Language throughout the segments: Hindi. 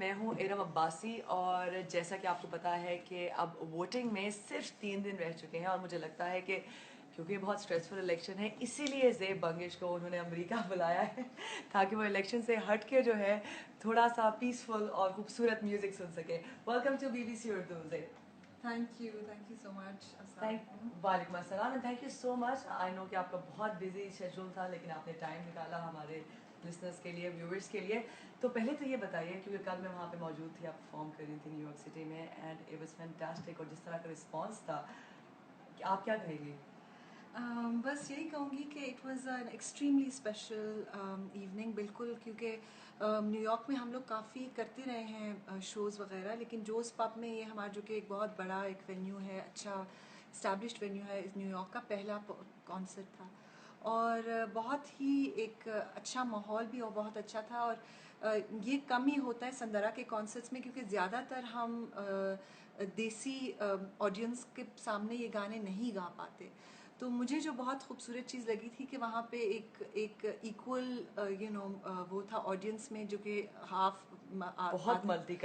मैं हूँ इरम अब्बासी और जैसा कि आपको पता है कि अब वोटिंग में सिर्फ 3 दिन रह चुके हैं और मुझे लगता है कि क्योंकि बहुत स्ट्रेसफुल इलेक्शन है इसीलिए ज़ेब बंगिश को उन्होंने अमेरिका बुलाया है ताकि वो इलेक्शन से हट के जो है थोड़ा सा पीसफुल और खूबसूरत म्यूज़िक सुन सके। Welcome to BBC Urdu Zeb. Thank you so much. वालेकुम अस्सलाम and thank you so much. I know कि आपका बहुत बिजी शेड्यूल था लेकिन आपने टाइम निकाला हमारे लिसनर्स के लिए, व्यूअर्स के लिए। तो पहले तो ये बताइए, क्योंकि कल मैं वहाँ पे मौजूद थी, आप परफॉर्म कर रही थी न्यूयॉर्क सिटी में एंड इट वाज फैंटास्टिक और जिस तरह का रिस्पांस था, आप क्या कहेंगी? बस यही कहूँगी कि it was an extremely special evening, बिल्कुल, क्योंकि न्यूयॉर्क में हम लोग काफ़ी करते रहे हैं शोज़ वगैरह, लेकिन जोस पब में ये हमारा जो कि एक बहुत बड़ा एक वेन्यू है, अच्छा इस्टेब्लिश्ड वेन्यू है, इस न्यूयॉर्क का पहला कॉन्सर्ट था और बहुत ही एक अच्छा माहौल भी और बहुत अच्छा था। और ये कम ही होता है संदरा के कॉन्सर्ट्स में, क्योंकि ज़्यादातर हम देसी ऑडियंस के सामने ये गाने नहीं गा पाते। तो मुझे जो बहुत खूबसूरत चीज़ लगी थी कि वहाँ पे एक इक्वल वो था ऑडियंस में, जो कि हाफ बहुत मल्टी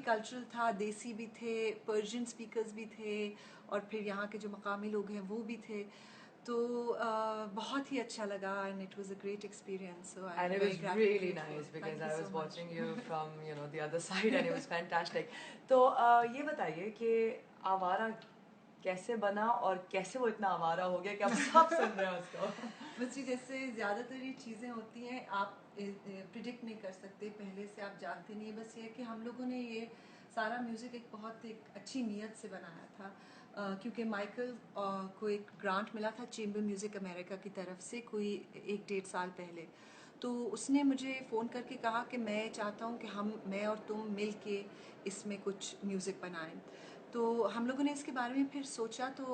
कल्चरल था, देसी भी थे, पर्शियन स्पीकर्स भी थे और फिर यहाँ के जो मकामी लोग हैं वो भी थे। तो बहुत ही अच्छा लगा and it was a great experience. So I And am it very was really grateful. nice because thank you I was so much. watching you from the other side and it was fantastic. तो ये बताइए कि आवारा कैसे बना और कैसे वो इतना आवारा हो गया कि आप सब सुन रहे हैं उसको? बस जी, जैसे ज़्यादातर ये चीज़ें होती हैं, आप प्रिडिक्ट नहीं कर सकते, पहले से आप जानते नहीं। बस ये है कि हम लोगों ने ये सारा म्यूज़िक एक अच्छी नीयत से बनाया था, क्योंकि माइकल को एक ग्रांट मिला था चेंबर म्यूज़िक अमेरिका की तरफ से कोई 1-1.5 साल पहले। तो उसने मुझे फ़ोन करके कहा कि मैं चाहता हूँ कि मैं और तुम मिल के इसमें कुछ म्यूज़िक बनाएं। तो हम लोगों ने इसके बारे में फिर सोचा, तो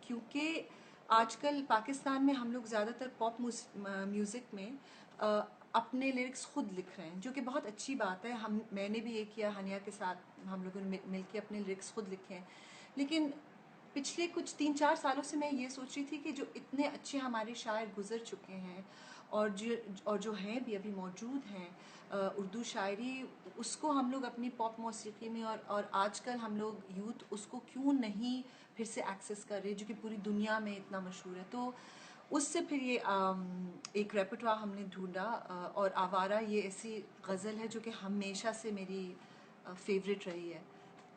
क्योंकि आजकल पाकिस्तान में हम लोग ज़्यादातर पॉप म्यूज़िक में अपने लिरिक्स खुद लिख रहे हैं, जो कि बहुत अच्छी बात है। मैंने भी ये किया, हनिया के साथ हम लोगों ने मिल के अपने लिरिक्स खुद लिखे हैं। लेकिन पिछले कुछ 3-4 सालों से मैं ये सोच रही थी कि जो इतने अच्छे हमारे शायर गुजर चुके हैं और जो हैं भी अभी मौजूद हैं, उर्दू शायरी, उसको हम लोग अपनी पॉप मौसीकी में और आजकल हम लोग यूथ उसको क्यों नहीं फिर से एक्सेस कर रहे, जो कि पूरी दुनिया में इतना मशहूर है। तो उससे फिर ये एक रेpertoire हमने ढूंढा, और आवारा ये ऐसी गज़ल है जो कि हमेशा से मेरी फेवरेट रही है।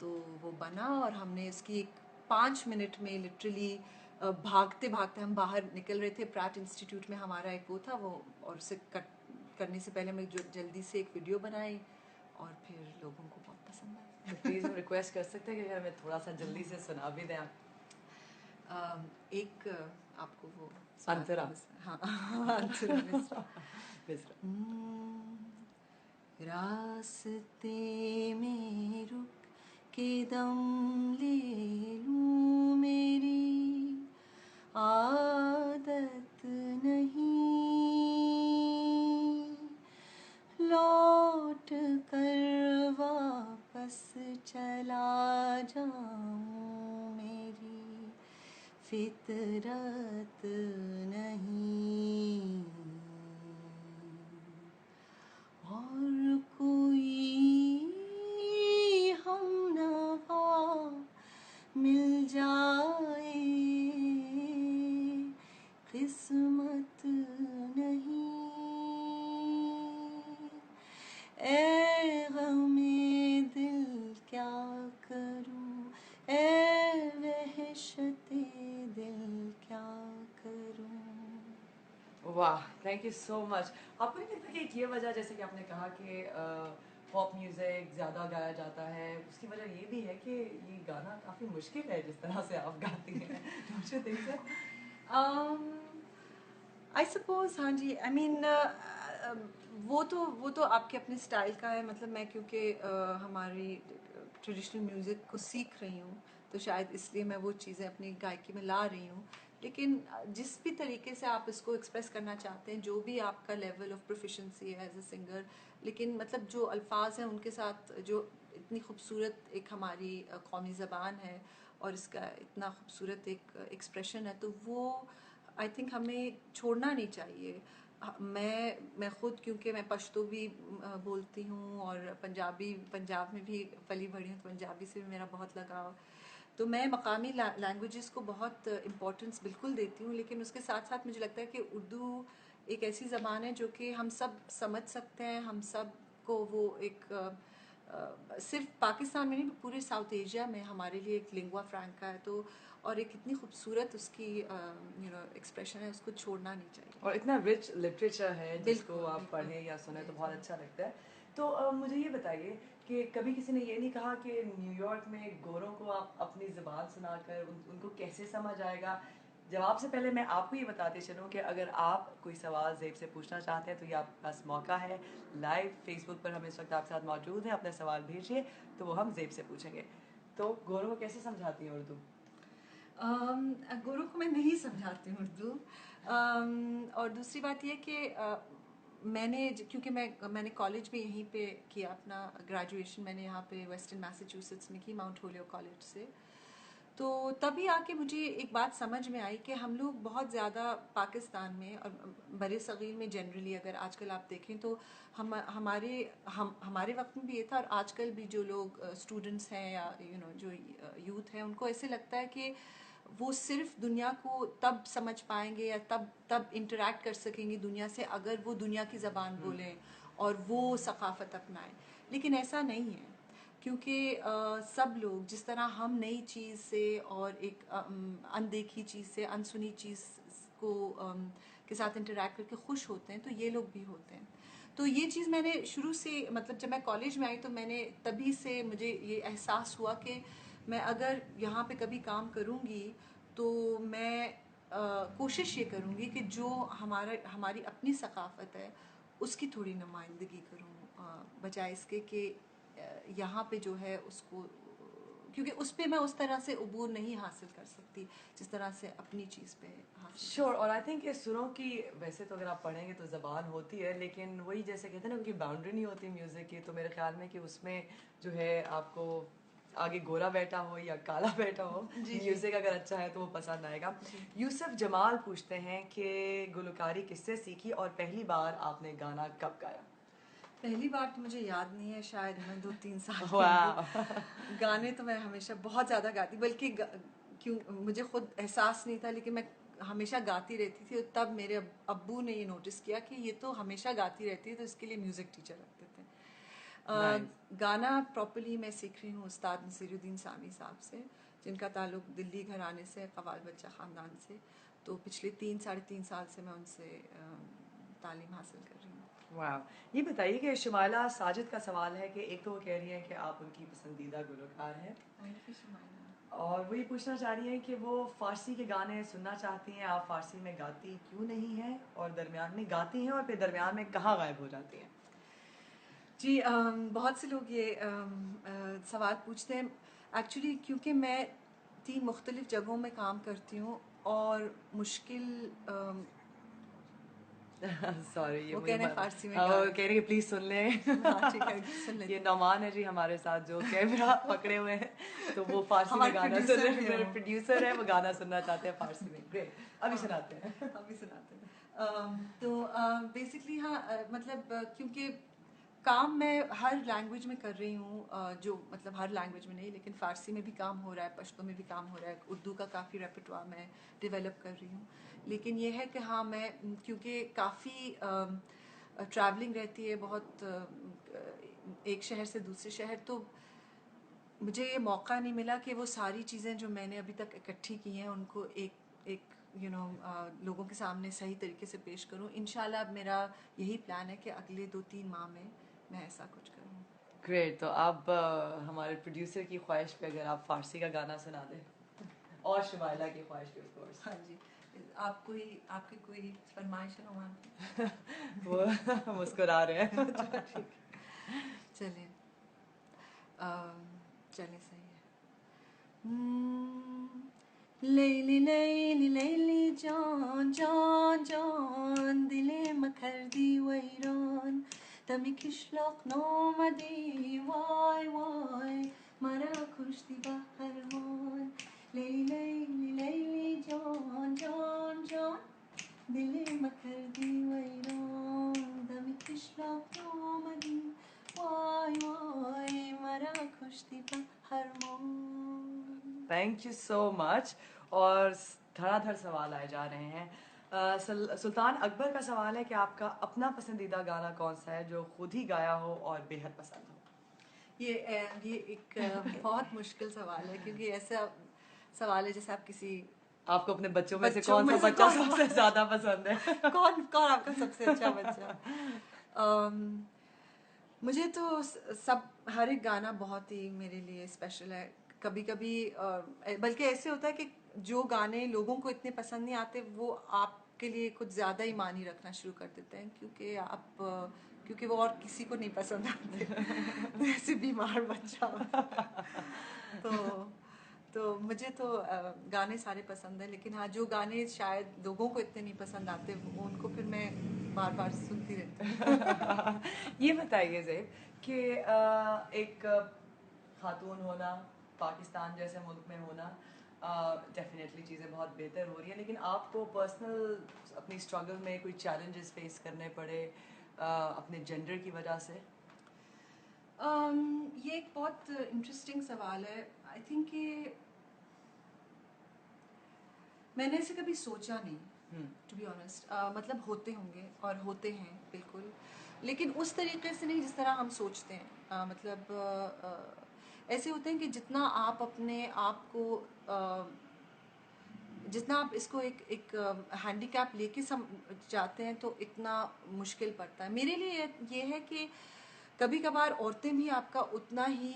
तो वो बना और हमने इसकी 5 मिनट में लिटरली भागते भागते हम बाहर निकल रहे थे। प्रैट इंस्टीट्यूट में हमारा एक वो था वो, और उसे कट करने से पहले मैं जो जल्दी से एक वीडियो बनाई और फिर लोगों को बहुत पसंद आया। तो प्लीज़ हम रिक्वेस्ट कर सकते हैं कि अगर हमें थोड़ा सा जल्दी से सुना भी दें आप? एक आपको वो अंतरा। हाँ अंतरा मिश्रा। मिश्रा। रास्ते में रुक के दम ले लूं, मेरी आदत नहीं, लौट कर वापस चला जाऊं, मेरी फितरत नहीं। और कोई हमनवा मिल जाए, किस्मत नहीं। ए गमे दिल क्या करूं, ए वहशते दिल क्या करूं। वाह, थैंक यू सो मच। आपको नहीं लगता कि एक ये वजह, जैसे कि आपने कहा कि पॉप म्यूज़िक ज़्यादा गाया जाता है, उसकी वजह ये भी है कि ये गाना काफ़ी मुश्किल है जिस तरह से आप गाती हैं? Don't you think so? I suppose, हाँ जी, आई मीन वो तो आपके अपने स्टाइल का है। मतलब मैं क्योंकि हमारी ट्रेडिशनल म्यूज़िक को सीख रही हूँ, तो शायद इसलिए मैं वो चीज़ें अपनी गायकी में ला रही हूँ। लेकिन जिस भी तरीके से आप इसको एक्सप्रेस करना चाहते हैं, जो भी आपका लेवल ऑफ प्रोफिशेंसी है एज अ सिंगर, लेकिन मतलब जो अल्फाज हैं उनके साथ जो इतनी खूबसूरत एक हमारी कौमी ज़बान है और इसका इतना खूबसूरत एक एक्सप्रेशन है, तो वो आई थिंक हमें छोड़ना नहीं चाहिए। मैं खुद, क्योंकि मैं पश्तो भी बोलती हूँ और पंजाब में भी पली बड़ी हूँ, तो पंजाबी से भी मेरा बहुत लगाव। तो मैं मकामी लैंग्वेजेस को बहुत इम्पोर्टेंस बिल्कुल देती हूँ, लेकिन उसके साथ साथ मुझे लगता है कि उर्दू एक ऐसी ज़बान है जो कि हम सब समझ सकते हैं, हम सब को वो एक सिर्फ पाकिस्तान में नहीं, पूरे साउथ एशिया में हमारे लिए एक लिंगुआ फ्रैंका है। तो और एक इतनी खूबसूरत उसकी एक्सप्रेशन है, उसको छोड़ना नहीं चाहिए। और इतना रिच लिटरेचर है जिसको आप बिल्कुल। पढ़ें या सुने तो बहुत अच्छा लगता है। तो मुझे ये बताइए कि कभी किसी ने ये नहीं कहा कि न्यूयॉर्क में गोरों को आप अपनी ज़बान सुनाकर उनको कैसे समझ आएगा? जवाब से पहले मैं आपको ये बताते चलूँ कि अगर आप कोई सवाल ज़ेब से पूछना चाहते हैं तो ये आपके पास मौका है। लाइव फेसबुक पर हम इस वक्त आपके साथ मौजूद हैं, अपने सवाल भेजिए तो वो हम ज़ेब से पूछेंगे। तो गोरों को कैसे समझाती हैं उर्दू? गोरों को मैं नहीं समझाती हूँ उर्दू। और दूसरी बात यह कि क्योंकि मैंने कॉलेज भी यहीं पे किया, अपना ग्रेजुएशन मैंने यहाँ पे वेस्टर्न मैसाचुसेट्स में की, माउंट होलियोक कॉलेज से। तो तभी आके मुझे एक बात समझ में आई कि हम लोग बहुत ज़्यादा पाकिस्तान में और बड़े सगीर में जनरली अगर आजकल आप देखें तो हमारे वक्त में भी ये था, और आजकल भी जो लोग स्टूडेंट्स हैं या जो यूथ है, उनको ऐसे लगता है कि वो सिर्फ दुनिया को तब समझ पाएंगे या तब इंटरेक्ट कर सकेंगे दुनिया से अगर वो दुनिया की ज़बान बोलें और वो सकाफ़त अपनाएं। लेकिन ऐसा नहीं है, क्योंकि सब लोग जिस तरह हम नई चीज़ से और एक अनदेखी चीज़ से, अनसुनी चीज़ को के साथ इंटरेक्ट करके खुश होते हैं, तो ये लोग भी होते हैं। तो ये चीज़ मैंने शुरू से, मतलब जब मैं कॉलेज में आई तो मैंने तभी से मुझे ये एहसास हुआ कि मैं अगर यहाँ पे कभी काम करूँगी तो मैं कोशिश ये करूँगी कि जो हमारी अपनी सकाफ़त है उसकी थोड़ी नुमाइंदगी करूँ, बजाय इसके कि यहाँ पे जो है उसको, क्योंकि उस पर मैं उस तरह से अबूर नहीं हासिल कर सकती जिस तरह से अपनी चीज़ पे हासिल। श्योर और आई थिंक ये सुरों की, वैसे तो अगर आप पढ़ेंगे तो ज़बान होती है, लेकिन वही जैसे कहते हैं ना, उनकी बाउंड्री नहीं होती म्यूज़िक की। तो मेरे ख्याल में कि उसमें जो है आपको आगे गोरा बैठा हो या काला बैठा हो, म्यूज़िक अगर अच्छा है तो वो पसंद आएगा। यूसुफ जमाल पूछते हैं कि गुलकारी किससे सीखी और पहली बार आपने गाना कब गाया? पहली बार तो मुझे याद नहीं है, शायद मैं 2-3 साल की वाह। होंगी। गाने तो मैं हमेशा बहुत ज़्यादा गाती, बल्कि क्यों मुझे खुद एहसास नहीं था, लेकिन मैं हमेशा गाती रहती थी। और तब मेरे अब्बू ने ये नोटिस किया कि ये तो हमेशा गाती रहती है, तो इसके लिए म्यूज़िक टीचर रखते थे। गाना प्रॉपर्ली मैं सीख रही हूँ उस्ताद नसीरुद्दीन सामी साहब से, जिनका ताल्लुक दिल्ली घराने से, कव्वाल बच्चा ख़ानदान से। तो पिछले 3-3.5 साल से मैं उनसे तालीम हासिल कर रही हूँ। वाह। ये बताइए कि शुमाइला साजिद का सवाल है कि एक तो वो कह रही हैं कि आप उनकी पसंदीदा गुलकार हैं, थैंक यू शुमाइला। और वो ये पूछना चाह रही हैं कि वो फ़ारसी के गाने सुनना चाहती हैं, आप फ़ारसी में गाती क्यों नहीं हैं, और दरमियान में गाती हैं और फिर दरमियान में कहाँ गायब हो जाती हैं? जी, बहुत से लोग ये सवाल पूछते हैं। एक्चुअली क्योंकि मैं 3 मुख्तलिफ़ जगहों में काम करती हूँ और मुश्किल सॉरी, ये वो मुझे कह रहे हैं फ़ारसी में हाँ, वो गाएं। कह रही है प्लीज़ सुन लें। हाँ ठीक है, सुन ये लेते हैं। नौमान है जी हमारे साथ जो कैमरा पकड़े हुए हैं, तो वो फ़ारसी में हमारे गाना सुन प्रोड्यूसर रहे भी हैं, हैं मेरे वो। प्रोड्यूसर है, वो गाना सुनना चाहते हैं फ़ारसी में। ग्रेट, अभी हाँ, सुनाते हैं। अभी सुनाते हैं। तो बेसिकली हाँ, मतलब क्योंकि काम मैं हर लैंग्वेज में कर रही हूँ, जो मतलब हर लैंग्वेज में नहीं, लेकिन फ़ारसी में भी काम हो रहा है, पश्तो में भी काम हो रहा है, उर्दू का काफ़ी रेpertoire मैं डेवलप कर रही हूँ। लेकिन ये है कि हाँ, मैं क्योंकि काफ़ी ट्रैवलिंग रहती है बहुत, एक शहर से दूसरे शहर, तो मुझे ये मौका नहीं मिला कि वो सारी चीज़ें जो मैंने अभी तक इकट्ठी की हैं उनको एक एक लोगों के सामने सही तरीके से पेश करूं। इंशाल्लाह अब मेरा यही प्लान है कि अगले 2-3 माह में मैं ऐसा कुछ करूं। ग्रेट, तो आप हमारे प्रोड्यूसर की ख्वाहिश पे अगर आप फ़ारसी का गाना सुना दें, और शुमाइला की ख्वाहिश पे ऑफ कोर्स। हाँ जी, आपकी कोई फरमाइश है वहाँ? वो मुस्कुरा रहे हैं। चलिए, चलिए सही है। Leyli leyli leyli can can can dilime kerdi veyran demi kışlak nomadi vay vay mara kuşti baharman Leyli leyli leyli can can can dilime kerdi veyran खुश थी हर मोड़। Thank you so much. और धड़ाधड़ सवाल आए जा रहे हैं। सुल्तान अकबर का सवाल है कि आपका अपना पसंदीदा गाना कौन सा है जो खुद ही गाया हो और बेहद पसंद हो? ये एक बहुत मुश्किल सवाल है, क्योंकि ऐसा सवाल है जैसे आप किसी आपको अपने बच्चों में से बच्चों कौन में सा से बच्चा कौन- सबसे ज्यादा पसंद है? कौन कौन आपका सबसे अच्छा बच्चा? मुझे तो सब हर एक गाना बहुत ही मेरे लिए स्पेशल है। कभी कभी बल्कि ऐसे होता है कि जो गाने लोगों को इतने पसंद नहीं आते वो आपके लिए कुछ ज़्यादा ही मानी रखना शुरू कर देते हैं, क्योंकि वो और किसी को नहीं पसंद आते। ऐसे बीमार बच्चा तो तो मुझे तो गाने सारे पसंद है, लेकिन हाँ, जो गाने शायद लोगों को इतने नहीं पसंद आते उनको फिर मैं बार बार सुनती रहती हूँ। ये बताइए ज़ेब कि एक खातून होना, पाकिस्तान जैसे मुल्क में होना, डेफिनेटली चीज़ें बहुत बेहतर हो रही हैं, लेकिन आपको पर्सनल अपनी स्ट्रगल में कोई चैलेंजेस फेस करने पड़े अपने जेंडर की वजह से? ये एक बहुत इंटरेस्टिंग सवाल है। आई थिंक कि मैंने ऐसे कभी सोचा नहीं, टू बी ऑनेस्ट। मतलब होते होंगे और होते हैं बिल्कुल, लेकिन उस तरीके से नहीं जिस तरह हम सोचते हैं। ऐसे होते हैं कि जितना आप अपने आप को जितना आप इसको एक एक हैंडीकैप लेके जाते हैं तो इतना मुश्किल पड़ता है। मेरे लिए ये है कि कभी कभार औरतें भी आपका उतना ही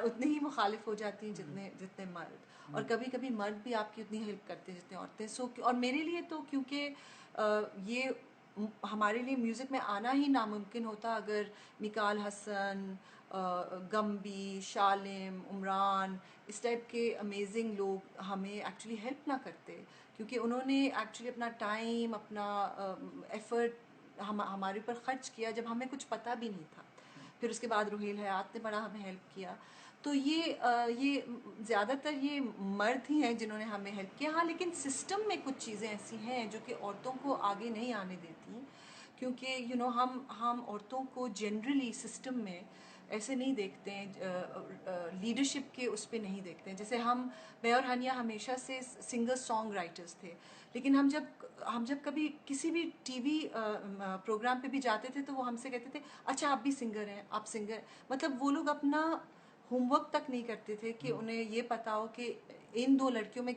उतने ही मुखालिफ हो जाती हैं जितने जितने मर्द, और कभी कभी मर्द भी आपकी उतनी हेल्प करते हैं जितने औरतें। और मेरे लिए तो क्योंकि ये हमारे लिए म्यूज़िक में आना ही नामुमकिन होता अगर निकाल हसन, गम्बी, शालिम, उमरान, इस टाइप के अमेजिंग लोग हमें एक्चुअली हेल्प ना करते, क्योंकि उन्होंने एक्चुअली अपना टाइम, अपना एफर्ट हमारे ऊपर ख़र्च किया जब हमें कुछ पता भी नहीं था। फिर उसके बाद रुहेल हयात ने बड़ा हमें हेल्प किया। तो ये ज़्यादातर ये मर्द ही हैं जिन्होंने हमें हेल्प किया। हाँ, लेकिन सिस्टम में कुछ चीज़ें ऐसी हैं जो कि औरतों को आगे नहीं आने देती, क्योंकि हम औरतों को जनरली सिस्टम में ऐसे नहीं देखते हैं, लीडरशिप के उस पर नहीं देखते हैं। जैसे मैं और हनिया हमेशा से सिंगर सॉन्ग राइटर्स थे, लेकिन हम जब कभी किसी भी टीवी प्रोग्राम पे भी जाते थे तो वो हमसे कहते थे, अच्छा आप भी सिंगर हैं, आप सिंगर। मतलब वो लोग अपना होमवर्क तक नहीं करते थे कि उन्हें ये पता हो कि इन दो लड़कियों में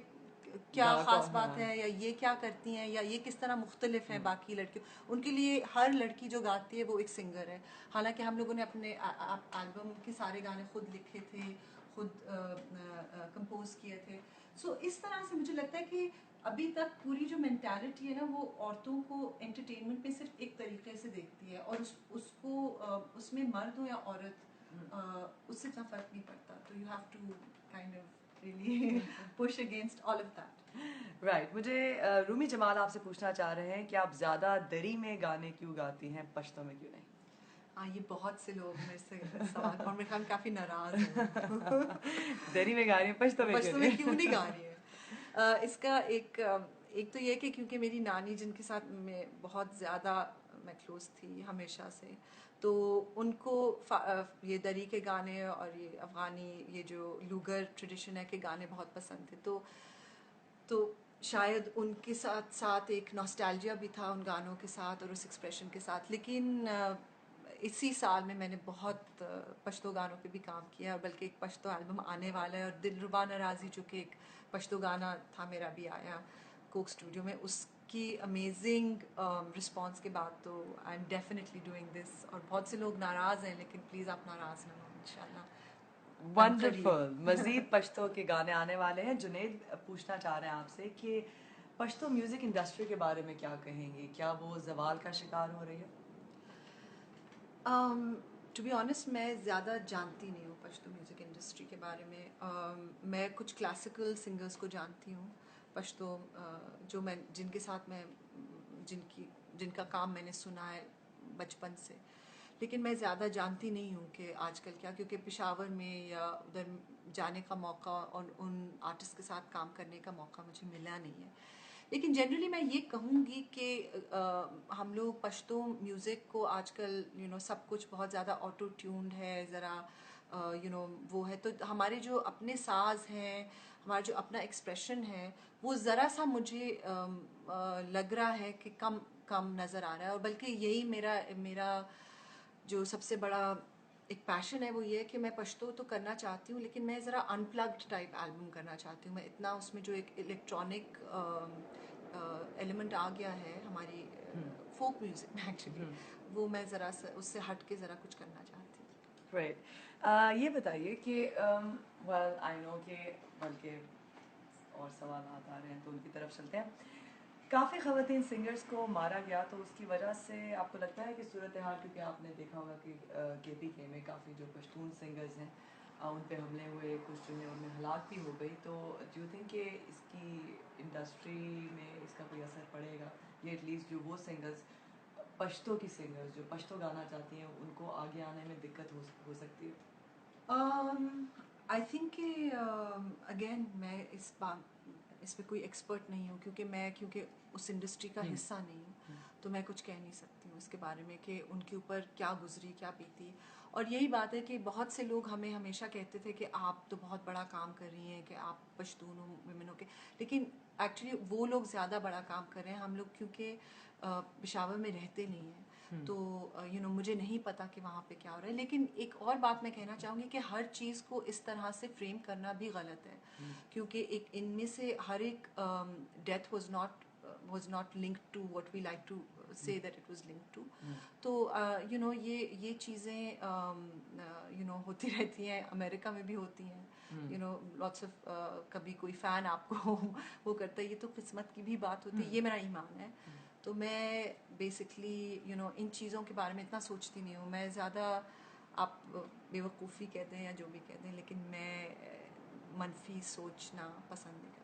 क्या ख़ास बात है, या ये क्या करती हैं, या ये किस तरह मुख्तलिफ है बाकी लड़कियों। उनके लिए हर लड़की जो गाती है वो एक सिंगर है। हालांकि हम लोगों ने अपने एल्बम के सारे गाने खुद लिखे थे, खुद कंपोज किए थे। इस तरह से मुझे लगता है कि अभी तक पूरी जो मेंटालिटी है ना, वो औरतों को एंटरटेनमेंट में सिर्फ एक तरीके से देखती है, और उसमें मर्द हो या औरत, उससे इतना फ़र्क नहीं पड़ता। तो you have to kind of really push against all of that. Right मुझे रूमी जमाल आपसे पूछना चाह रहे हैं कि आप ज़्यादा दरी में गाने क्यों गाती हैं, पश्तो में क्यों नहीं? हाँ, ये बहुत से लोग मेरे से सवाल, और मेरे ख्याल में काफ़ी नाराज़ हैं। दरी में गा रही हैं, पश्तो में पश्तो में क्यों नहीं गा रही है? इसका एक तो ये कि क्योंकि मेरी नानी, जिनके साथ मैं बहुत ज़्यादा मैं क्लोज थी हमेशा से, तो उनको ये दरी के गाने और ये अफ़गानी, ये जो लूगर ट्रेडिशन है के गाने बहुत पसंद थे। तो शायद उनके साथ साथ एक नॉस्टैल्जिया भी था उन गानों के साथ और उस एक्सप्रेशन के साथ। लेकिन इसी साल में मैंने बहुत पश्तो गानों पे भी काम किया है, बल्कि एक पश्तो एल्बम आने वाला है, और दिलरुबा नाराज़ी जो कि एक पश्तो गाना था मेरा भी आया कोक स्टूडियो में। उसकी अमेजिंग रिस्पॉन्स के बाद तो I am definitely doing this. और बहुत से लोग नाराज़ हैं, लेकिन प्लीज़ आप नाराज़ ना हो, इंशाल्लाह। वंडरफुल। मजीद पश्तो के गाने आने वाले हैं। जुनेद पूछना चाह रहे हैं आपसे कि पश्तो म्यूज़िक इंडस्ट्री के बारे में क्या कहेंगे, क्या वो जवाल का शिकार हो रही है? टू बी ऑनेस्ट, मैं ज़्यादा जानती नहीं हूँ पश्तो म्यूज़िक इंडस्ट्री के बारे में। मैं कुछ क्लासिकल सिंगर्स को जानती हूँ पश्तो, जिनके साथ जिनका काम मैंने सुना है बचपन से, लेकिन मैं ज़्यादा जानती नहीं हूँ कि आजकल क्या, क्योंकि पेशावर में या उधर जाने का मौका और उन आर्टिस्ट के साथ काम करने का मौका मुझे मिला नहीं है। लेकिन जनरली मैं ये कहूँगी कि हम लोग पश्तो म्यूज़िक को आजकल सब कुछ बहुत ज़्यादा ऑटो ट्यून्ड है, ज़रा वो है, तो हमारे जो अपने साज हैं, हमारा जो अपना एक्सप्रेशन है, वो ज़रा सा मुझे लग रहा है कि कम कम नज़र आ रहा है। और बल्कि यही मेरा मेरा जो सबसे बड़ा एक पैशन है, वो ये है कि मैं पश्तो तो करना चाहती हूँ, लेकिन मैं ज़रा अनप्लग्ड टाइप एल्बम करना चाहती हूँ। मैं इतना उसमें जो एक इलेक्ट्रॉनिक एलिमेंट आ गया है हमारी फोक म्यूज़िक में एक्चुअली, वो मैं ज़रा उससे हट के ज़रा कुछ करना चाहती हूँ। राइट। ये बताइए कि वेल आई नो कि बल्कि और सवाल आ रहे हैं तो उनकी तरफ चलते हैं। काफ़ी ख़वातीन सिंगर्स को मारा गया, तो उसकी वजह से आपको लगता है कि सूरत हाल, क्योंकि आपने देखा होगा कि KPK में काफ़ी जो पश्तून सिंगर्स हैं उन पे हमले हुए, कुछ जो है उनमें हलाक भी हो गई, तो डू यू थिंक कि इसकी इंडस्ट्री में इसका कोई असर पड़ेगा, ये एटलीस्ट जो वो सिंगर्स पश्तो की सिंगर्स जो पश्तो गाना चाहती हैं उनको आगे आने में दिक्कत हो सकती है? आई थिंक कि अगेन मैं इस पे कोई एक्सपर्ट नहीं हूँ, क्योंकि उस इंडस्ट्री का हिस्सा नहीं हूँ, तो मैं कुछ कह नहीं सकती हूँ इसके बारे में कि उनके ऊपर क्या गुजरी, क्या बीती। और यही बात है कि बहुत से लोग हमें हमेशा कहते थे कि आप तो बहुत बड़ा काम कर रही हैं, कि आप पश्तून हो, विमेन हो के, लेकिन एक्चुअली वो लोग ज़्यादा बड़ा काम कर रहे हैं। हम लोग क्योंकि पेशावर में रहते नहीं हैं, तो मुझे नहीं पता कि वहाँ पे क्या हो रहा है। लेकिन एक और बात मैं कहना चाहूँगी कि हर चीज़ को इस तरह से फ्रेम करना भी गलत है, क्योंकि एक इनमें से हर एक death was not linked to what we like to say that it was linked to. तो ये चीज़ें होती रहती हैं, अमेरिका में भी होती हैं। लॉट्स ऑफ कभी कोई फ़ैन आपको वो करता है, ये तो किस्मत की भी बात होती है, ये मेरा ईमान है। तो मैं बेसिकली इन चीज़ों के बारे में इतना सोचती नहीं हूँ। मैं ज़्यादा, आप बेवकूफ़ी कहते हैं या जो भी कहते हैं, लेकिन मैं मनफी सोचना पसंद नहीं करती।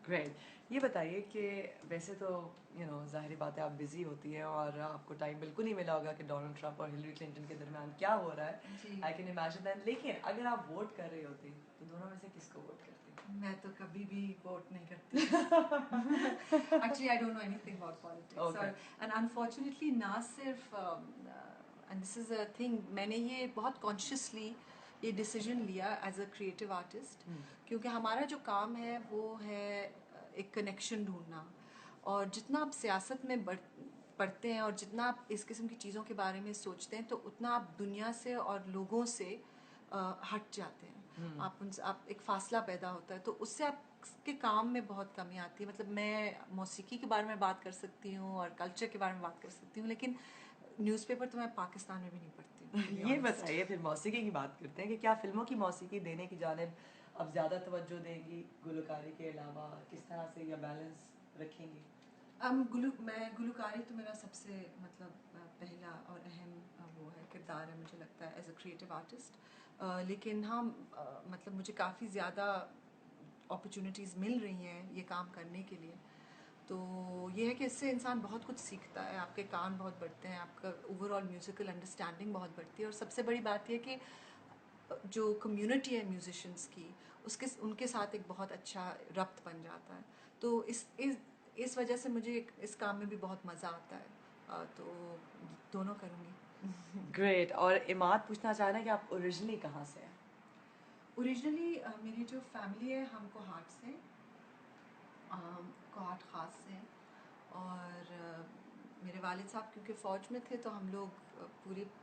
ग्रेट। ये बताइए कि वैसे तो ज़ाहिर बात है आप बिज़ी होती हैं और आपको टाइम बिल्कुल नहीं मिला होगा कि डोनाल्ड ट्रंप और हिलरी क्लिंटन के दरमियान क्या हो रहा है। I can imagine that. लेकिन अगर आप वोट कर रही होती तो दोनों में से किसको वोट करती? मैं तो कभी भी वोट नहीं करती। Actually, I don't know anything about politics. Okay. And unfortunately, ना सिर्फ and this is a thing, मैंने ये बहुत consciously ये डिसीजन लिया एज अ क्रिएटिव आर्टिस्ट, क्योंकि हमारा जो काम है वो है एक कनेक्शन ढूंढना। और जितना आप सियासत में पढ़ते हैं और जितना आप इस किस्म की चीज़ों के बारे में सोचते हैं, तो उतना आप दुनिया से और लोगों से हट जाते हैं। आप एक फासला पैदा होता है, तो उससे आपके काम में बहुत कमी आती है। मतलब मैं मौसीकी के बारे में बात कर सकती हूँ और कल्चर के बारे में बात कर सकती हूँ, लेकिन न्यूज़पेपर तो मैं पाकिस्तान में भी नहीं पढ़ती हूँ। ये बताइए, फिर मौसीकी की बात करते हैं कि क्या फिल्मों की मौसीकी देने की जानिब अब ज़्यादा तवज्जो देंगी गुलकारी के अलावा, किस तरह से या बैलेंस रखेंगी? मैं गुलकारी तो मेरा सबसे पहला और अहम वो है, किरदार है, मुझे लगता है एज अ क्रिएटिव आर्टिस्ट। लेकिन हाँ, मुझे काफ़ी ज़्यादा अपॉर्चुनिटीज़ मिल रही हैं ये काम करने के लिए। तो ये है कि इससे इंसान बहुत कुछ सीखता है, आपके कान बहुत बढ़ते हैं, आपका ओवरऑल म्यूज़िकल अंडरस्टैंडिंग बहुत बढ़ती है। और सबसे बड़ी बात यह कि जो कम्युनिटी है म्यूजिशियंस की, उनके साथ एक बहुत अच्छा रब्त बन जाता है। तो इस वजह से मुझे इस काम में भी बहुत मज़ा आता है। तो दोनों करूँगी। ग्रेट। और इमाद पूछना चाह रहे हैं कि आप ओरिजिनली कहाँ से हैं? ओरिजिनली मेरी जो फैमिली है, हम कोहाट से, कोहाट ख़ास से। और मेरे वालिद साहब क्योंकि फ़ौज में थे, तो हम लोग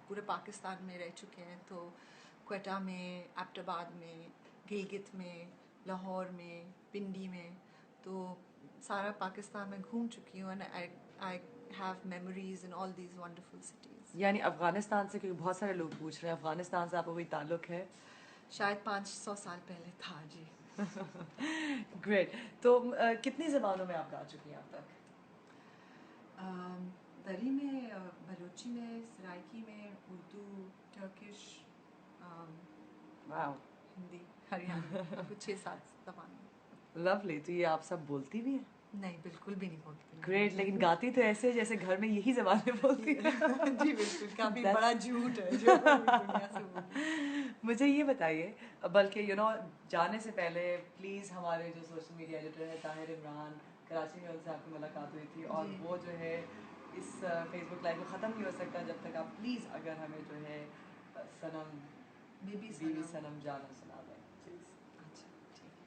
पूरे पाकिस्तान में रह चुके हैं। तो क्वेटा में, एबटाबाद में, गिलगित में, लाहौर में, पिंडी में, तो सारा पाकिस्तान में घूम चुकी हूँ। And I have memories in all these wonderful cities. यानी अफ़गानिस्तान से, क्योंकि बहुत सारे लोग पूछ रहे हैं, अफ़गानिस्तान से आपका कोई ताल्लुक़ है? शायद 500 साल पहले था जी। ग्रेट। तो कितनी ज़बानों में आप गा चुकी हैं अब तक? दरी में, बलूची में, सराइकी में, उर्दू, टर्किश, हिंदी, हरियाणवी, कुछ 6-7 ज़बान। लवली। तो ये आप सब बोलती भी हैं? नहीं, बिल्कुल भी नहीं बोलती। ग्रेट। लेकिन गाती तो ऐसे जैसे घर में यही ज़बानें बोलती हैं। जी बिल्कुल, काफ़ी बड़ा झूठ है जो दुनिया से बोलती। मुझे ये बताइए, बल्कि जाने से पहले प्लीज़ हमारे जो सोशल मीडिया एडिटर है ताहिर इमरान, कराची में उनसे आपकी मुलाकात हुई थी, और जी। वो जो है इस फेसबुक लाइव को ख़त्म नहीं हो सकता जब तक आप प्लीज़ अगर हमें जो है सनम बीबी बीवी सनम। सनम जाना सुना दें प्लीज़। अच्छा ठीक है।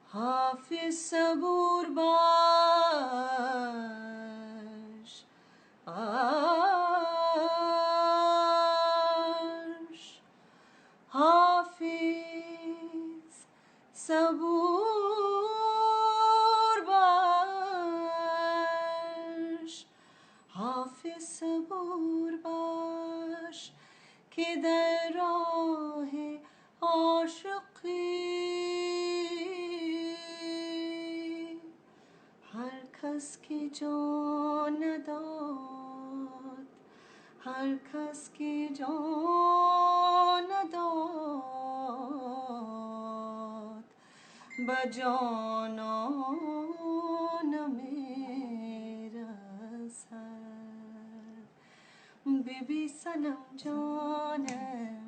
हाफिज सबूर बाश आश, हाफिज सबूर बाश, हाफिज सबूर बाश, किधर राहे आशिकी, हर कस की जान दात, हर कस की जान दात, बजानान मेरा सर। बीबी सनम जानम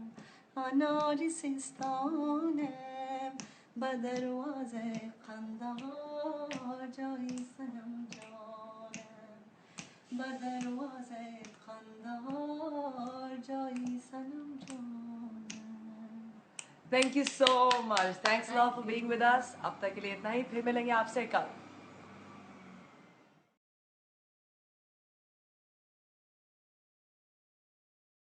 अनार सिस्तानम, बदरवाज़े खंदार जाई सनम जानम, बदरवाज़े खंदार जाई सनम जानम। Thank you so much, thanks lot for being with us. अब तक के लिए इतना ही, फिर मिलेंगे आपसे कल।